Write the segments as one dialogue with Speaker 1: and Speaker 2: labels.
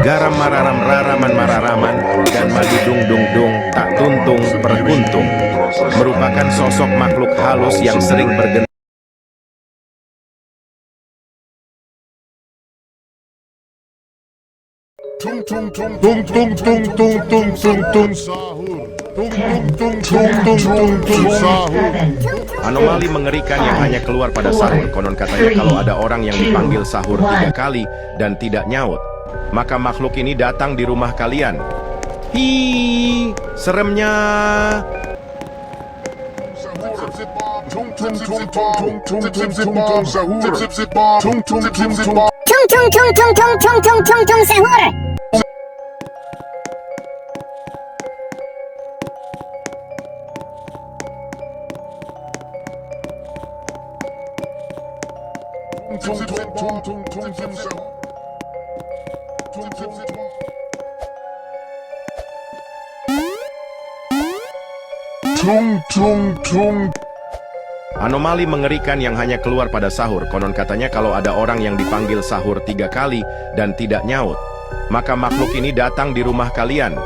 Speaker 1: Garam mararam raraman mararaman dan madu dung dung dung tak tuntung perkuntung merupakan sosok makhluk halus yang sering bergerak.
Speaker 2: Tung tung tung tung tung tung tung tung tung tung sahur. Tung tung tung tung tung tung tung sahur.
Speaker 1: Anomali mengerikan yang hanya keluar pada sahur. Konon katanya kalau ada orang yang dipanggil sahur 3 kali dan tidak nyaut, maka makhluk ini datang di rumah kalian. Hi, seremnya.
Speaker 2: Tung tung tung tung tung tung tung sahur. Tung tung tung tung.
Speaker 3: Tung tung tung tung tung tung tung tung tung sahur.
Speaker 2: Tung tung tung tung tung tung sahur. Tung tung tung. Tung tung tung.
Speaker 1: Anomali mengerikan yang hanya keluar pada sahur. Konon katanya kalau ada orang yang dipanggil sahur 3 kali dan tidak nyaut, maka makhluk ini datang di rumah kalian.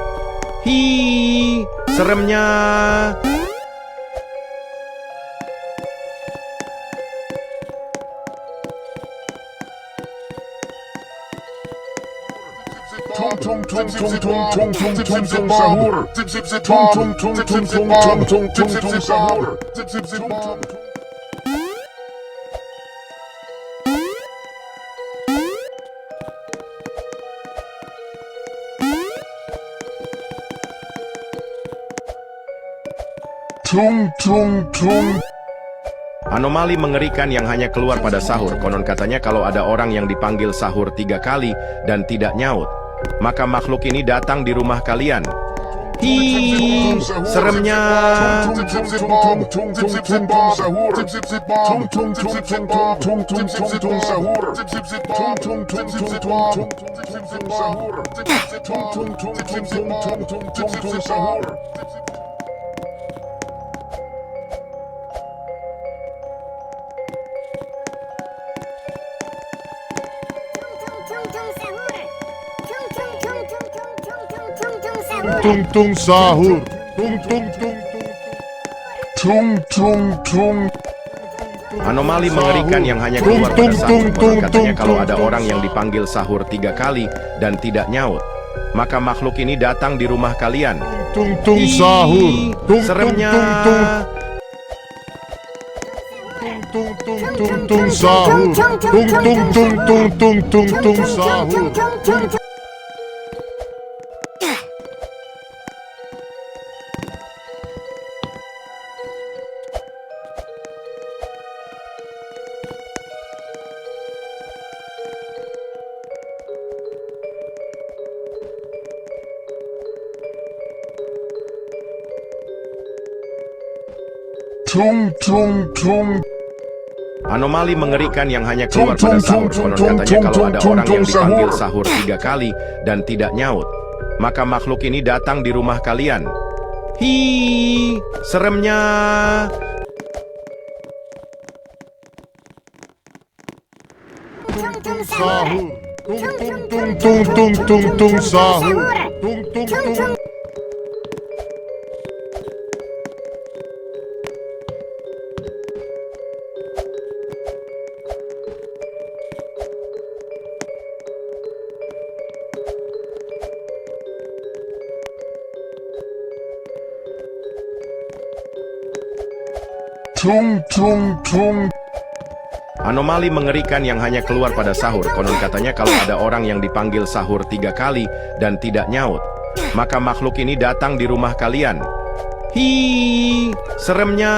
Speaker 1: Hi, seremnya.
Speaker 2: Tung tung tung tung tung tung tung tung tung sahur. Tung tung tung tung tung tung tung tung tung sahur. Tung tung tung.
Speaker 1: Anomali mengerikan yang hanya keluar pada sahur. Konon katanya kalau ada orang yang dipanggil sahur 3 kali dan tidak nyaut, maka makhluk ini datang di rumah kalian. Hi, seremnya.
Speaker 2: Tung tung sahur. Tung tung tung tung tung tung.
Speaker 1: Anomali mengerikan yang hanya keluar pada sahur. Konon katanya kalau ada orang yang dipanggil sahur 3 kali dan tidak nyaut, maka makhluk ini datang di rumah kalian.
Speaker 2: Tung tung sahur. Tung
Speaker 1: Seremnya.
Speaker 2: tung tung tung tung sahur. Tung tung tung tung tung tung tung sahur. Tung tung tung.
Speaker 1: Anomali mengerikan yang hanya keluar pada sahur. Konon katanya kalau ada orang yang dipanggil sahur 3 kali dan tidak nyaut, maka makhluk ini datang di rumah kalian. Hi, seremnya.
Speaker 2: Sahur. Tung tung tung tung tung tung tung sahur. Tung tung tung. Tung tung tung.
Speaker 1: Anomali mengerikan yang hanya keluar pada sahur. Konon katanya kalau ada orang yang dipanggil sahur 3 kali dan tidak nyaut, maka makhluk ini datang di rumah kalian. Hi, seremnya.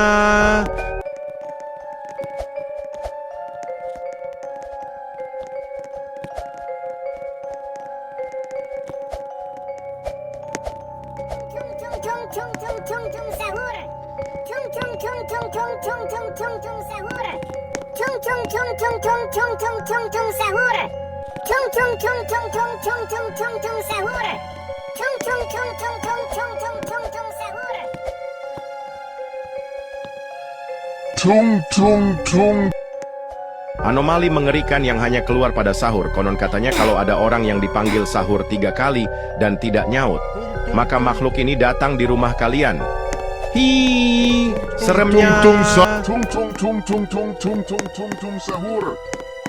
Speaker 2: Tung tung tung.
Speaker 1: Anomali mengerikan yang hanya keluar pada sahur. Konon katanya kalau ada orang yang dipanggil sahur 3 kali dan tidak nyaut, maka makhluk ini datang di rumah kalian. Hi, seremnya.
Speaker 2: Tung tung sahur.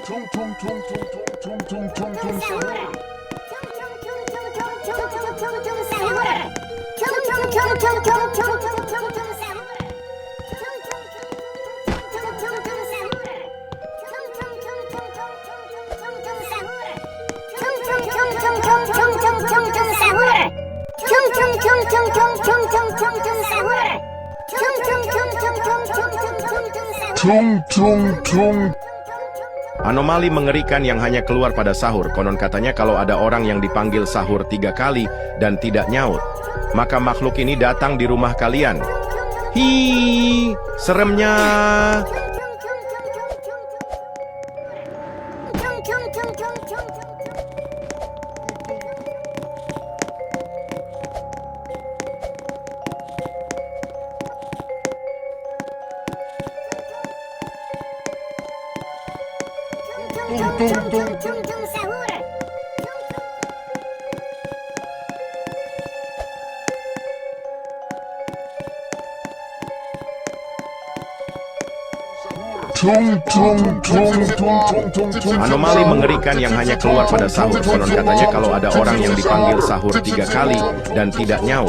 Speaker 2: Tung sahur.
Speaker 1: Anomali mengerikan yang hanya keluar pada sahur. Konon katanya kalau ada orang yang dipanggil sahur 3 kali dan tidak nyaut, maka makhluk ini datang di rumah kalian. Hi, seremnya. Anomali mengerikan yang hanya keluar pada sahur. Konon katanya kalau ada orang yang dipanggil sahur 3 kali dan tidak nyaut,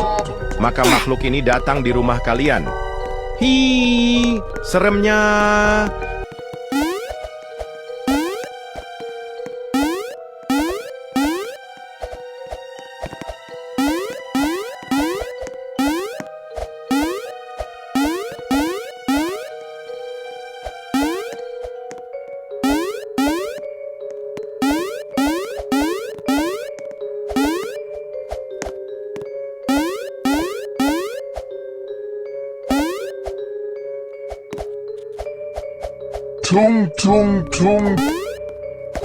Speaker 1: maka makhluk ini datang di rumah kalian. Hi, seremnya.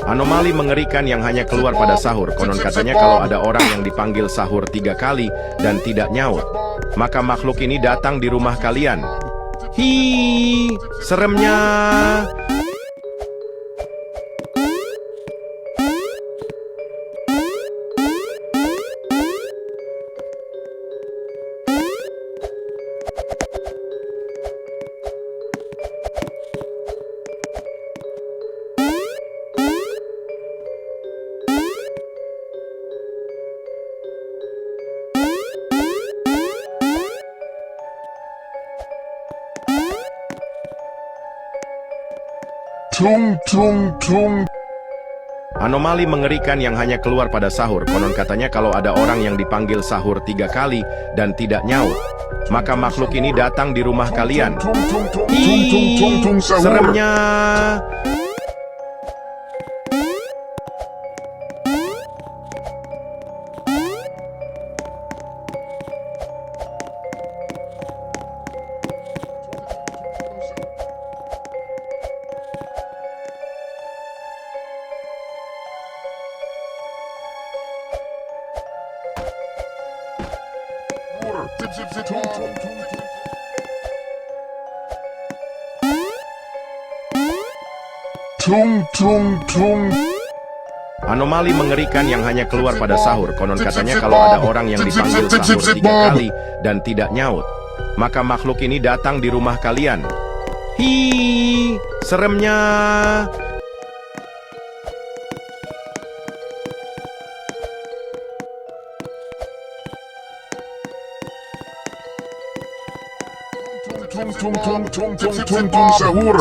Speaker 1: Anomali mengerikan yang hanya keluar pada sahur. Konon katanya kalau ada orang yang dipanggil sahur 3 kali dan tidak nyaut, maka makhluk ini datang di rumah kalian. Hi, seremnya. Anomali mengerikan yang hanya keluar pada sahur. Konon katanya kalau ada orang yang dipanggil sahur 3 kali dan tidak nyaut, maka makhluk ini datang di rumah kalian. Hi, seremnya. Anomali mengerikan yang hanya keluar pada sahur. Konon katanya kalau ada orang yang dipanggil sahur 3 kali dan tidak nyaut, maka makhluk ini datang di rumah kalian. Hi, seremnya.
Speaker 2: Sahur.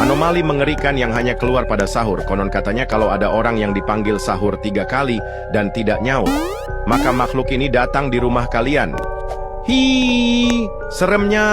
Speaker 1: Anomali mengerikan yang hanya keluar pada sahur. Konon katanya kalau ada orang yang dipanggil sahur 3 kali dan tidak nyaut, maka makhluk ini datang di rumah kalian. Hi, seremnya.